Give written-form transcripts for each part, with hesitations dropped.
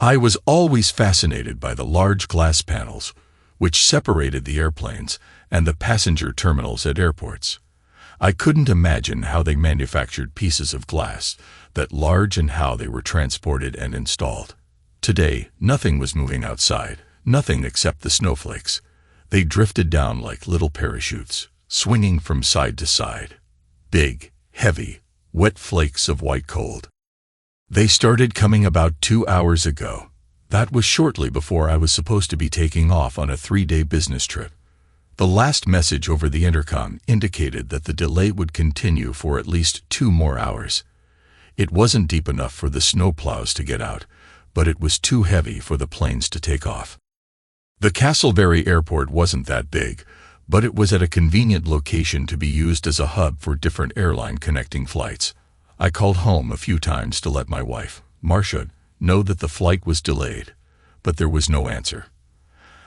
I was always fascinated by the large glass panels, which separated the airplanes and the passenger terminals at airports. I couldn't imagine how they manufactured pieces of glass that large and how they were transported and installed. Today, nothing was moving outside, nothing except the snowflakes. They drifted down like little parachutes, swinging from side to side. Big, heavy, wet flakes of white cold. They started coming about 2 hours ago. That was shortly before I was supposed to be taking off on a 3-day business trip. The last message over the intercom indicated that the delay would continue for at least 2 more hours. It wasn't deep enough for the snowplows to get out, but it was too heavy for the planes to take off. The Castleberry Airport wasn't that big, but it was at a convenient location to be used as a hub for different airline connecting flights. I called home a few times to let my wife, Marcia, know that the flight was delayed, but there was no answer.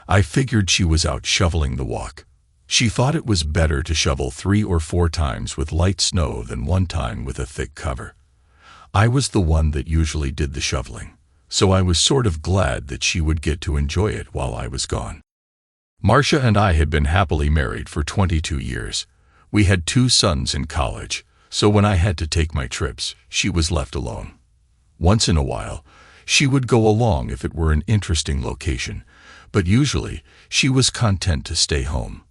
I figured she was out shoveling the walk. She thought it was better to shovel 3 or 4 times with light snow than 1 time with a thick cover. I was the one that usually did the shoveling, so I was sort of glad that she would get to enjoy it while I was gone. Marcia and I had been happily married for 22 years. We had 2 sons in college, so when I had to take my trips, she was left alone. Once in a while, she would go along if it were an interesting location, but usually she was content to stay home.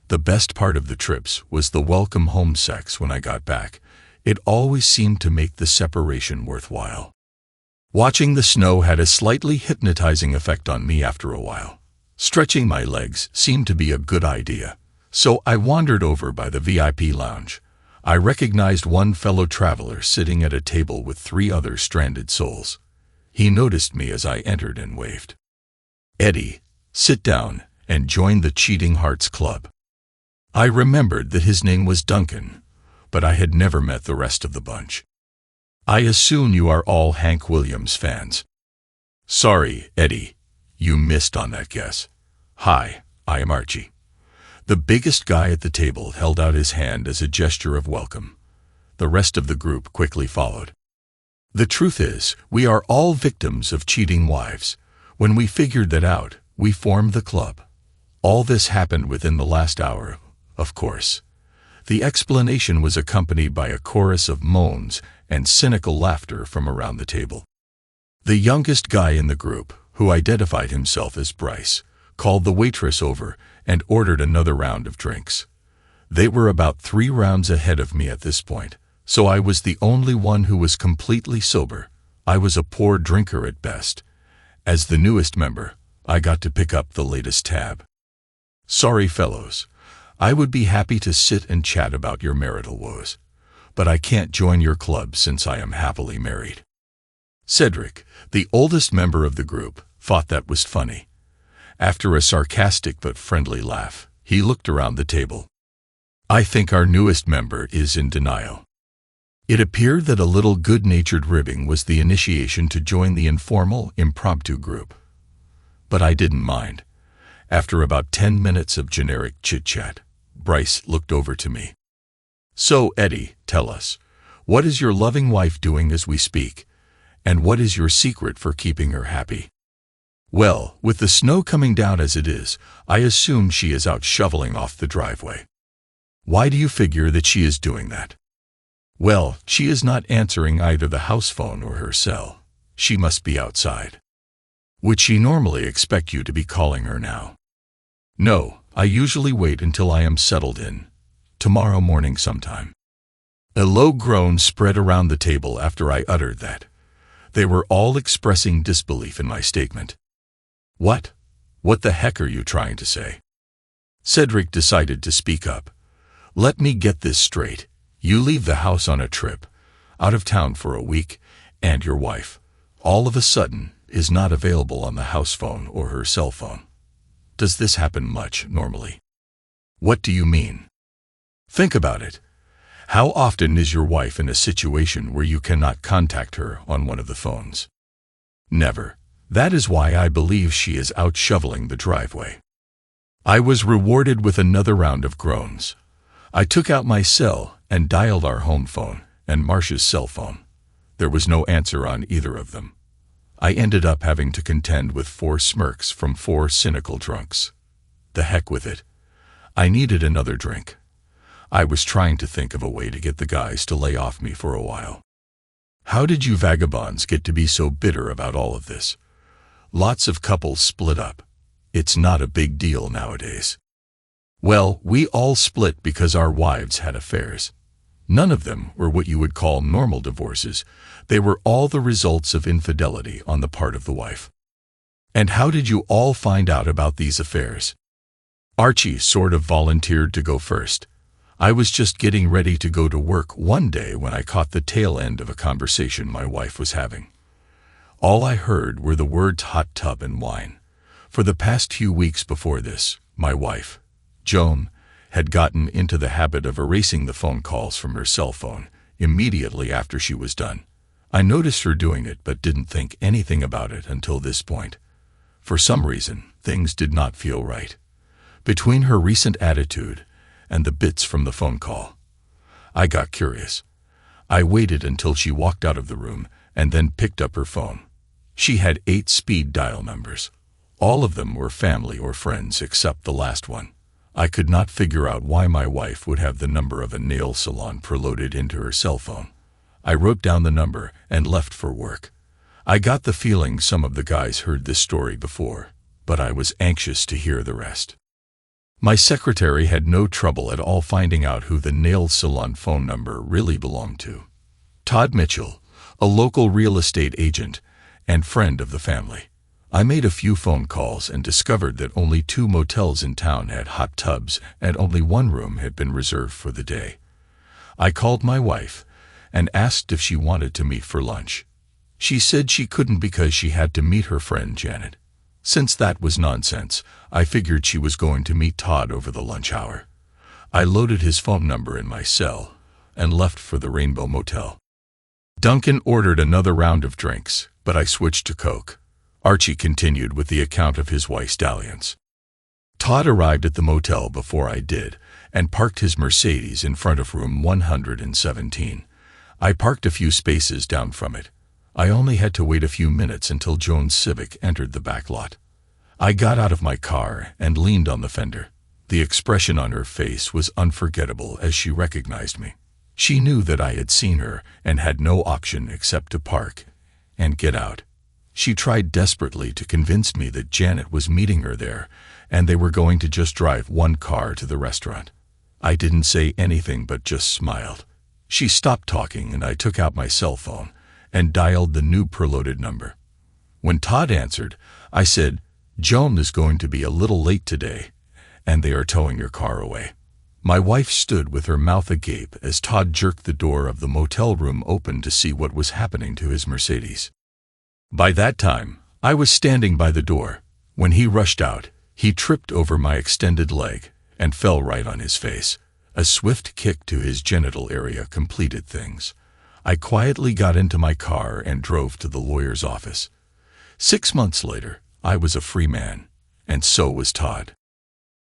The best part of the trips was the welcome home sex when I got back. It always seemed to make the separation worthwhile. Watching the snow had a slightly hypnotizing effect on me after a while. Stretching my legs seemed to be a good idea, so I wandered over by the VIP lounge. I recognized one fellow traveler sitting at a table with 3 other stranded souls. He noticed me as I entered and waved. "Eddie, sit down and join the Cheating Hearts Club." I remembered that his name was Duncan, but I had never met the rest of the bunch. "I assume you are all Hank Williams fans." "Sorry, Eddie, you missed on that guess. Hi, I am Archie." The biggest guy at the table held out his hand as a gesture of welcome. The rest of the group quickly followed. The truth is, we are all victims of cheating wives. When we figured that out, we formed the club. All this happened within the last hour, of course. The explanation was accompanied by a chorus of moans and cynical laughter from around the table. The youngest guy in the group, who identified himself as Bryce, called the waitress over and ordered another round of drinks. They were about 3 rounds ahead of me at this point, so I was the only one who was completely sober. I was a poor drinker at best. As the newest member, I got to pick up the latest tab. "Sorry, fellows. I would be happy to sit and chat about your marital woes, but I can't join your club since I am happily married." Cedric, the oldest member of the group, thought that was funny. After a sarcastic but friendly laugh, he looked around the table. I think our newest member is in denial. It appeared that a little good-natured ribbing was the initiation to join the informal, impromptu group. But I didn't mind. After about 10 minutes of generic chit-chat, Bryce looked over to me. "So, Eddie, tell us, what is your loving wife doing as we speak, and what is your secret for keeping her happy?" "Well, with the snow coming down as it is, I assume she is out shoveling off the driveway." "Why do you figure that she is doing that?" "Well, she is not answering either the house phone or her cell. She must be outside." "Would she normally expect you to be calling her now?" "No, I usually wait until I am settled in. Tomorrow morning sometime." A low groan spread around the table after I uttered that. They were all expressing disbelief in my statement. "What? What the heck are you trying to say?" Cedric decided to speak up. "Let me get this straight. You leave the house on a trip, out of town for a week, and your wife, all of a sudden, is not available on the house phone or her cell phone. Does this happen much normally?" "What do you mean?" "Think about it. How often is your wife in a situation where you cannot contact her on one of the phones?" "Never. That is why I believe she is out shoveling the driveway." I was rewarded with another round of groans. I took out my cell and dialed our home phone and Marcia's cell phone. There was no answer on either of them. I ended up having to contend with 4 smirks from 4 cynical drunks. The heck with it. I needed another drink. I was trying to think of a way to get the guys to lay off me for a while. How did you vagabonds get to be so bitter about all of this? Lots of couples split up. It's not a big deal nowadays. Well, we all split because our wives had affairs. None of them were what you would call normal divorces. They were all the results of infidelity on the part of the wife. And how did you all find out about these affairs? Archie sort of volunteered to go first. I was just getting ready to go to work one day when I caught the tail end of a conversation my wife was having. All I heard were the words hot tub and wine. For the past few weeks before this, my wife, Joan, had gotten into the habit of erasing the phone calls from her cell phone immediately after she was done. I noticed her doing it but didn't think anything about it until this point. For some reason, things did not feel right. Between her recent attitude and the bits from the phone call, I got curious. I waited until she walked out of the room and then picked up her phone. She had 8 speed dial numbers. All of them were family or friends except the last one. I could not figure out why my wife would have the number of a nail salon preloaded into her cell phone. I wrote down the number and left for work. I got the feeling some of the guys heard this story before, but I was anxious to hear the rest. My secretary had no trouble at all finding out who the nail salon phone number really belonged to. Todd Mitchell, a local real estate agent and friend of the family. I made a few phone calls and discovered that only 2 motels in town had hot tubs and only 1 room had been reserved for the day. I called my wife and asked if she wanted to meet for lunch. She said she couldn't because she had to meet her friend Janet. Since that was nonsense, I figured she was going to meet Todd over the lunch hour. I loaded his phone number in my cell and left for the Rainbow Motel. Duncan ordered another round of drinks, but I switched to Coke. Archie continued with the account of his wife's dalliance. Todd arrived at the motel before I did and parked his Mercedes in front of room 117. I parked a few spaces down from it. I only had to wait a few minutes until Joan's Civic entered the back lot. I got out of my car and leaned on the fender. The expression on her face was unforgettable as she recognized me. She knew that I had seen her and had no option except to park and get out. She tried desperately to convince me that Janet was meeting her there and they were going to just drive 1 car to the restaurant. I didn't say anything but just smiled. She stopped talking and I took out my cell phone and dialed the new preloaded number. When Todd answered, I said, "Joan is going to be a little late today, and they are towing your car away." My wife stood with her mouth agape as Todd jerked the door of the motel room open to see what was happening to his Mercedes. By that time, I was standing by the door. When he rushed out, he tripped over my extended leg and fell right on his face. A swift kick to his genital area completed things. I quietly got into my car and drove to the lawyer's office. 6 months later, I was a free man, and so was Todd.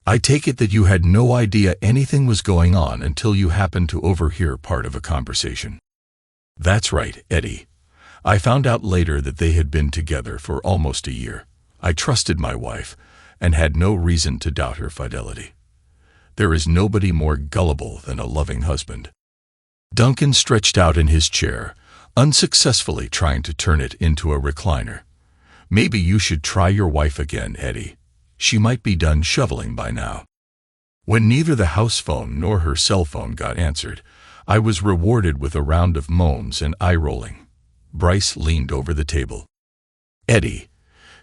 I take it that you had no idea anything was going on until you happened to overhear part of a conversation. That's right, Eddie. I found out later that they had been together for almost a year. I trusted my wife and had no reason to doubt her fidelity. There is nobody more gullible than a loving husband. Duncan stretched out in his chair, unsuccessfully trying to turn it into a recliner. Maybe you should try your wife again, Eddie. She might be done shoveling by now. When neither the house phone nor her cell phone got answered, I was rewarded with a round of moans and eye-rolling. Bryce leaned over the table. "Eddie,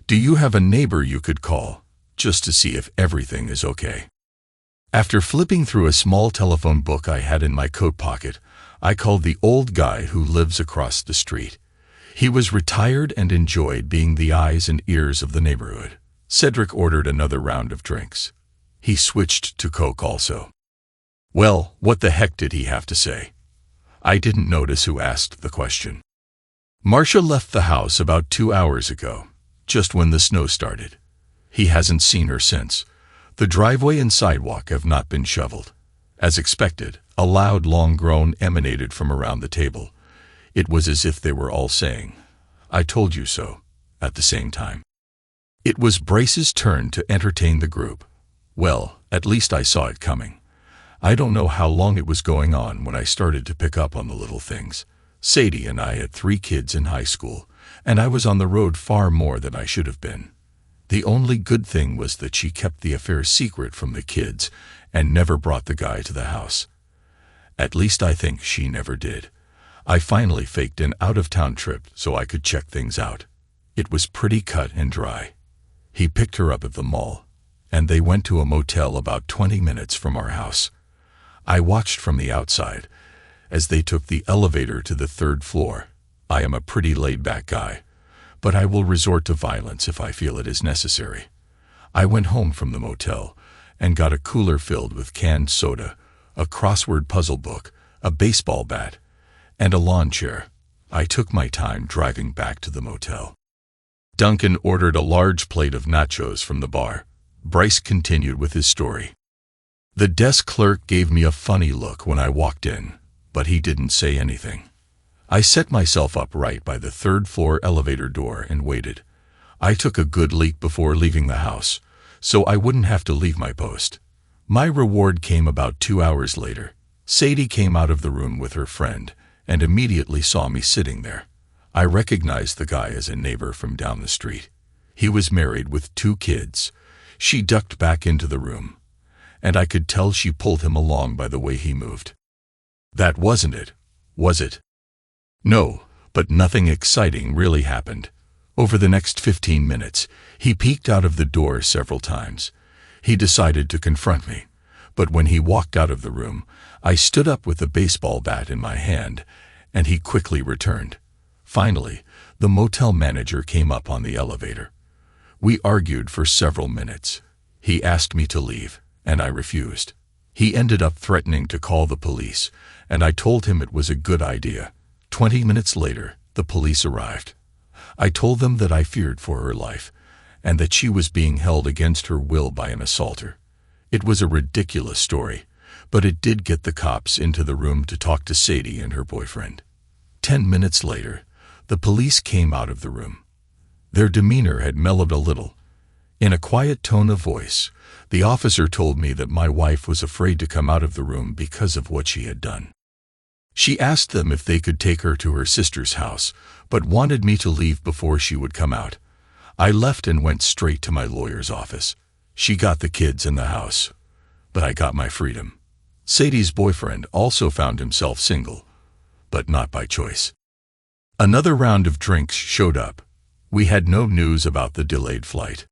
do you have a neighbor you could call, just to see if everything is okay?" After flipping through a small telephone book I had in my coat pocket, I called the old guy who lives across the street. He was retired and enjoyed being the eyes and ears of the neighborhood. Cedric ordered another round of drinks. He switched to Coke also. Well, what the heck did he have to say? I didn't notice who asked the question. Marcia left the house about 2 hours ago, just when the snow started. He hasn't seen her since. The driveway and sidewalk have not been shoveled. As expected, a loud, long groan emanated from around the table. It was as if they were all saying, "I told you so." at the same time. It was Bryce's turn to entertain the group. Well, at least I saw it coming. I don't know how long it was going on when I started to pick up on the little things. Sadie and I had 3 kids in high school, and I was on the road far more than I should have been. The only good thing was that she kept the affair secret from the kids and never brought the guy to the house. At least I think she never did. I finally faked an out-of-town trip so I could check things out. It was pretty cut and dry. He picked her up at the mall, and they went to a motel about 20 minutes from our house. I watched from the outside as they took the elevator to the 3rd floor. I am a pretty laid-back guy, but I will resort to violence if I feel it is necessary. I went home from the motel and got a cooler filled with canned soda, a crossword puzzle book, a baseball bat, and a lawn chair. I took my time driving back to the motel. Duncan ordered a large plate of nachos from the bar. Bryce continued with his story. The desk clerk gave me a funny look when I walked in, but he didn't say anything. I set myself up right by the 3rd floor elevator door and waited. I took a good leak before leaving the house, so I wouldn't have to leave my post. My reward came about 2 hours later. Sadie came out of the room with her friend and immediately saw me sitting there. I recognized the guy as a neighbor from down the street. He was married with 2 kids. She ducked back into the room, and I could tell she pulled him along by the way he moved. That wasn't it, was it? No, but nothing exciting really happened. Over the next 15 minutes, he peeked out of the door several times. He decided to confront me, but when he walked out of the room, I stood up with the baseball bat in my hand, and he quickly returned. Finally, the motel manager came up on the elevator. We argued for several minutes. He asked me to leave, and I refused. He ended up threatening to call the police, and I told him it was a good idea. 20 minutes later, the police arrived. I told them that I feared for her life, and that she was being held against her will by an assaulter. It was a ridiculous story, but it did get the cops into the room to talk to Sadie and her boyfriend. 10 minutes later, the police came out of the room. Their demeanor had mellowed a little. In a quiet tone of voice, the officer told me that my wife was afraid to come out of the room because of what she had done. She asked them if they could take her to her sister's house, but wanted me to leave before she would come out. I left and went straight to my lawyer's office. She got the kids in the house, but I got my freedom. Sadie's boyfriend also found himself single, but not by choice. Another round of drinks showed up. We had no news about the delayed flight.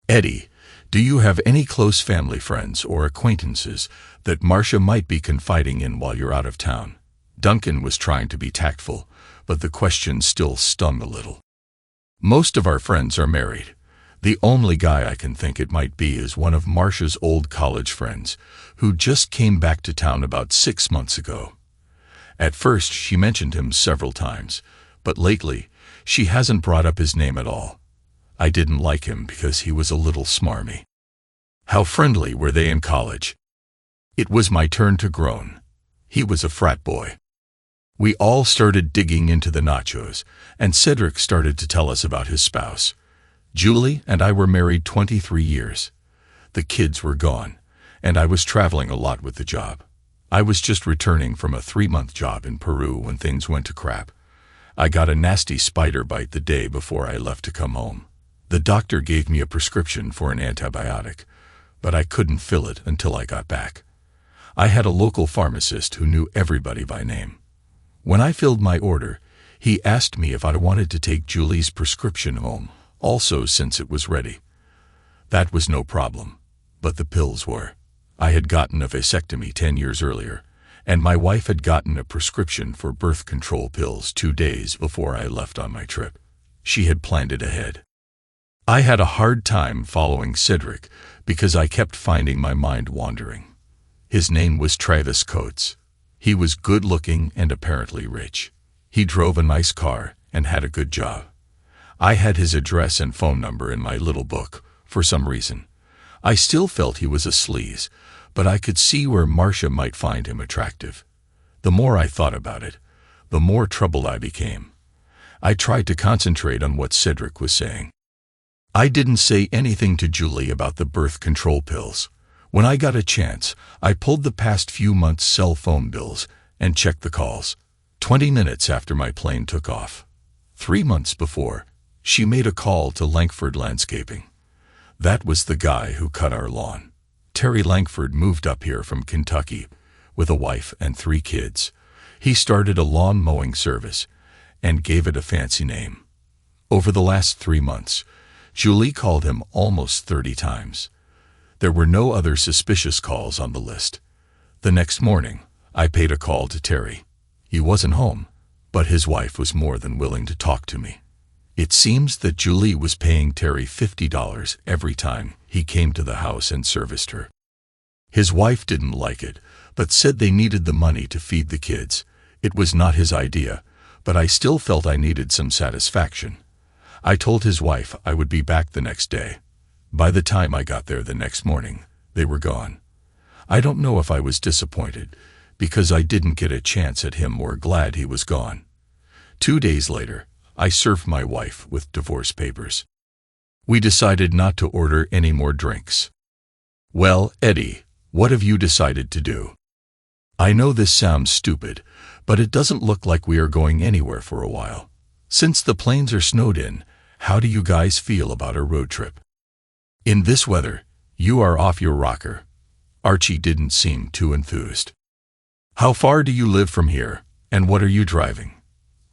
Eddie, do you have any close family friends or acquaintances that Marcia might be confiding in while you're out of town? Duncan was trying to be tactful, but the question still stung a little. Most of our friends are married. The only guy I can think it might be is one of Marcia's old college friends, who just came back to town about 6 months ago. At first, she mentioned him several times, but lately, she hasn't brought up his name at all. I didn't like him because he was a little smarmy. How friendly were they in college? It was my turn to groan. He was a frat boy. We all started digging into the nachos, and Cedric started to tell us about his spouse. Julie and I were married 23 years. The kids were gone, and I was traveling a lot with the job. I was just returning from a 3-month job in Peru when things went to crap. I got a nasty spider bite the day before I left to come home. The doctor gave me a prescription for an antibiotic, but I couldn't fill it until I got back. I had a local pharmacist who knew everybody by name. When I filled my order, he asked me if I wanted to take Julie's prescription home, also since it was ready. That was no problem, but the pills were. I had gotten a vasectomy 10 years earlier, and my wife had gotten a prescription for birth control pills 2 days before I left on my trip. She had planned it ahead. I had a hard time following Cedric because I kept finding my mind wandering. His name was Travis Coates. He was good-looking and apparently rich. He drove a nice car and had a good job. I had his address and phone number in my little book, for some reason. I still felt he was a sleaze, but I could see where Marcia might find him attractive. The more I thought about it, the more troubled I became. I tried to concentrate on what Cedric was saying. I didn't say anything to Julie about the birth control pills. When I got a chance, I pulled the past few months' cell phone bills and checked the calls. 20 minutes after my plane took off. 3 months before, she made a call to Langford Landscaping. That was the guy who cut our lawn. Terry Langford moved up here from Kentucky with a wife and 3 kids. He started a lawn mowing service and gave it a fancy name. Over the last 3 months, Julie called him almost 30 times. There were no other suspicious calls on the list. The next morning, I paid a call to Terry. He wasn't home, but his wife was more than willing to talk to me. It seems that Julie was paying Terry $50 every time he came to the house and serviced her. His wife didn't like it, but said they needed the money to feed the kids. It was not his idea, but I still felt I needed some satisfaction. I told his wife I would be back the next day. By the time I got there the next morning, they were gone. I don't know if I was disappointed because I didn't get a chance at him or glad he was gone. 2 days later, I served my wife with divorce papers. We decided not to order any more drinks. Well, Eddie, what have you decided to do? I know this sounds stupid, but it doesn't look like we are going anywhere for a while. Since the planes are snowed in, how do you guys feel about a road trip? In this weather, you are off your rocker. Archie didn't seem too enthused. How far do you live from here, and what are you driving?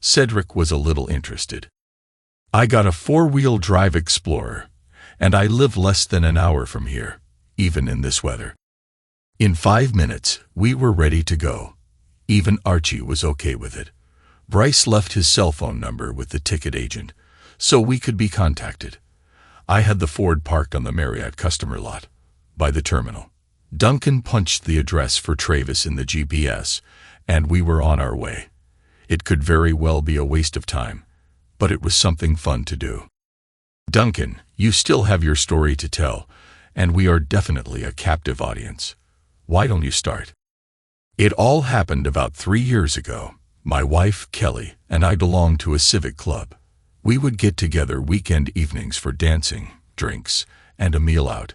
Cedric was a little interested. I got a 4-wheel drive Explorer, and I live less than an hour from here, even in this weather. In 5 minutes, we were ready to go. Even Archie was okay with it. Bryce left his cell phone number with the ticket agent, so we could be contacted. I had the Ford parked on the Marriott customer lot, by the terminal. Duncan punched the address for Travis in the GPS, and we were on our way. It could very well be a waste of time, but it was something fun to do. Duncan, you still have your story to tell, and we are definitely a captive audience. Why don't you start? It all happened about 3 years ago. My wife, Kelly, and I belonged to a civic club. We would get together weekend evenings for dancing, drinks, and a meal out.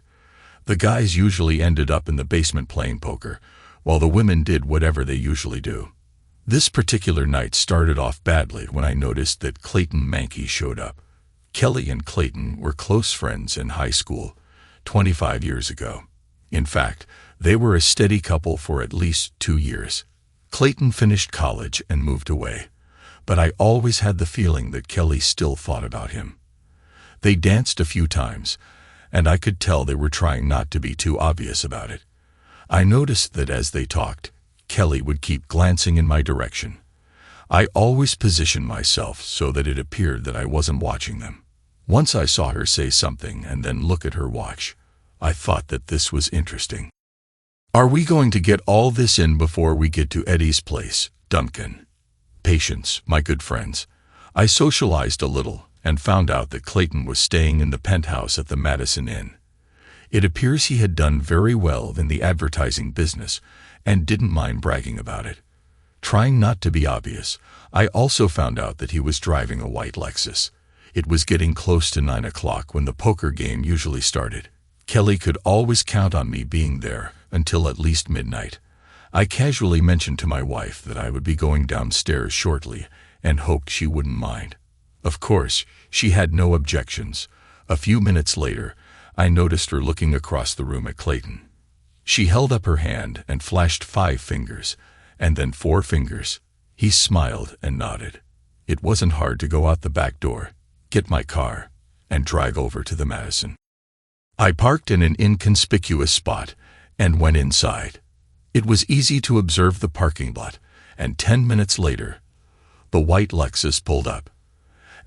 The guys usually ended up in the basement playing poker, while the women did whatever they usually do. This particular night started off badly when I noticed that Clayton Mankey showed up. Kelly and Clayton were close friends in high school, 25 years ago. In fact, they were a steady couple for at least 2 years. Clayton finished college and moved away, but I always had the feeling that Kelly still thought about him. They danced a few times, and I could tell they were trying not to be too obvious about it. I noticed that as they talked, Kelly would keep glancing in my direction. I always positioned myself so that it appeared that I wasn't watching them. Once I saw her say something and then look at her watch. I thought that this was interesting. Are we going to get all this in before we get to Eddie's place, Duncan? Patience, my good friends. I socialized a little and found out that Clayton was staying in the penthouse at the Madison Inn. It appears he had done very well in the advertising business and didn't mind bragging about it. Trying not to be obvious, I also found out that he was driving a white Lexus. It was getting close to 9 o'clock when the poker game usually started. Kelly could always count on me being there until at least midnight. I casually mentioned to my wife that I would be going downstairs shortly and hoped she wouldn't mind. Of course, she had no objections. A few minutes later, I noticed her looking across the room at Clayton. She held up her hand and flashed 5 fingers, and then 4 fingers. He smiled and nodded. It wasn't hard to go out the back door, get my car, and drive over to the Madison. I parked in an inconspicuous spot and went inside. It was easy to observe the parking lot, and 10 minutes later, the white Lexus pulled up.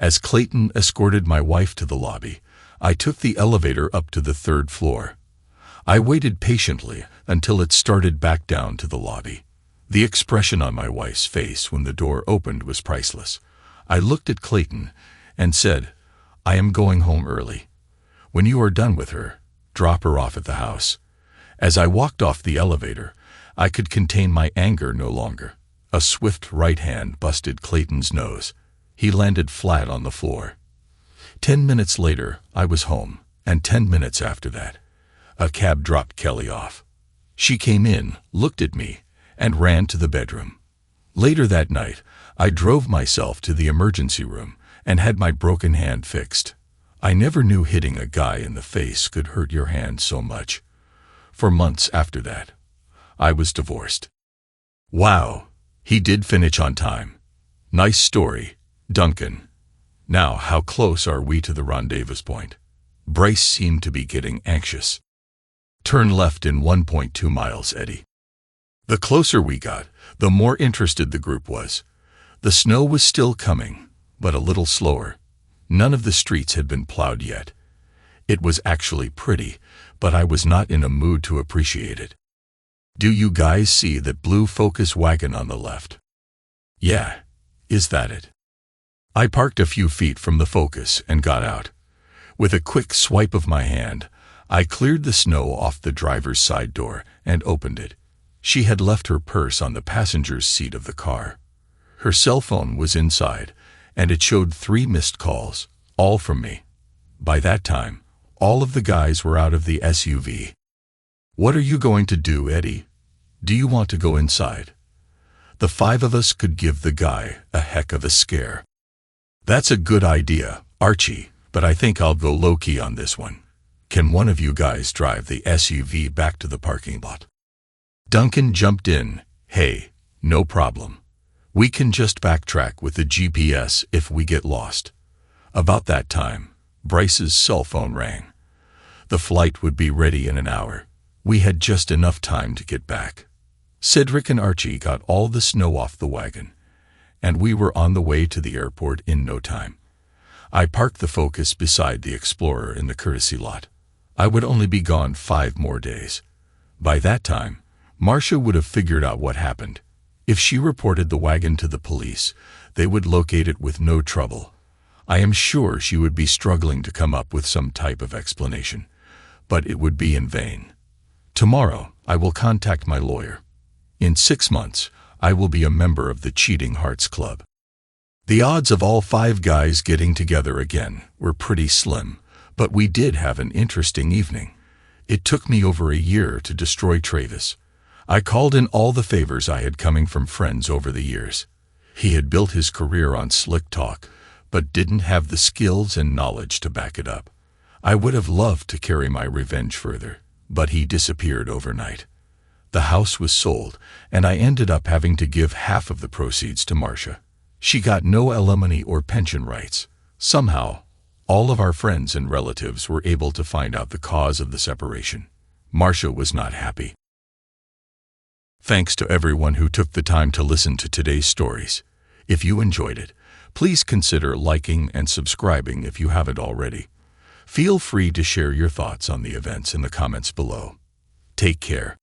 As Clayton escorted my wife to the lobby, I took the elevator up to the 3rd floor. I waited patiently until it started back down to the lobby. The expression on my wife's face when the door opened was priceless. I looked at Clayton and said, "I am going home early. When you are done with her, drop her off at the house." As I walked off the elevator, I could contain my anger no longer. A swift right hand busted Clayton's nose. He landed flat on the floor. 10 minutes later, I was home, and 10 minutes after that, a cab dropped Kelly off. She came in, looked at me, and ran to the bedroom. Later that night, I drove myself to the emergency room and had my broken hand fixed. I never knew hitting a guy in the face could hurt your hand so much. For months after that, I was divorced. Wow, he did finish on time. Nice story, Duncan. Now, how close are we to the rendezvous point? Bryce seemed to be getting anxious. Turn left in 1.2 miles, Eddie. The closer we got, the more interested the group was. The snow was still coming, but a little slower. None of the streets had been plowed yet. It was actually pretty, but I was not in a mood to appreciate it. Do you guys see that blue Focus wagon on the left? Yeah, is that it? I parked a few feet from the Focus and got out. With a quick swipe of my hand, I cleared the snow off the driver's side door and opened it. She had left her purse on the passenger's seat of the car. Her cell phone was inside, and it showed 3 missed calls, all from me. By that time, all of the guys were out of the SUV. What are you going to do, Eddie? Do you want to go inside? The 5 of us could give the guy a heck of a scare. That's a good idea, Archie, but I think I'll go low-key on this one. Can one of you guys drive the SUV back to the parking lot? Duncan jumped in. Hey, no problem. We can just backtrack with the GPS if we get lost. About that time, Bryce's cell phone rang. The flight would be ready in an hour. We had just enough time to get back. Cedric and Archie got all the snow off the wagon, and we were on the way to the airport in no time. I parked the Focus beside the Explorer in the courtesy lot. I would only be gone 5 more days. By that time, Marcia would have figured out what happened. If she reported the wagon to the police, they would locate it with no trouble. I am sure she would be struggling to come up with some type of explanation, but it would be in vain. Tomorrow, I will contact my lawyer. In 6 months, I will be a member of the Cheating Hearts Club. The odds of all 5 guys getting together again were pretty slim, but we did have an interesting evening. It took me over a year to destroy Travis. I called in all the favors I had coming from friends over the years. He had built his career on slick talk, but didn't have the skills and knowledge to back it up. I would have loved to carry my revenge further, but he disappeared overnight. The house was sold, and I ended up having to give half of the proceeds to Marcia. She got no alimony or pension rights. Somehow, all of our friends and relatives were able to find out the cause of the separation. Marcia was not happy. Thanks to everyone who took the time to listen to today's stories. If you enjoyed it, please consider liking and subscribing if you haven't already. Feel free to share your thoughts on the events in the comments below. Take care.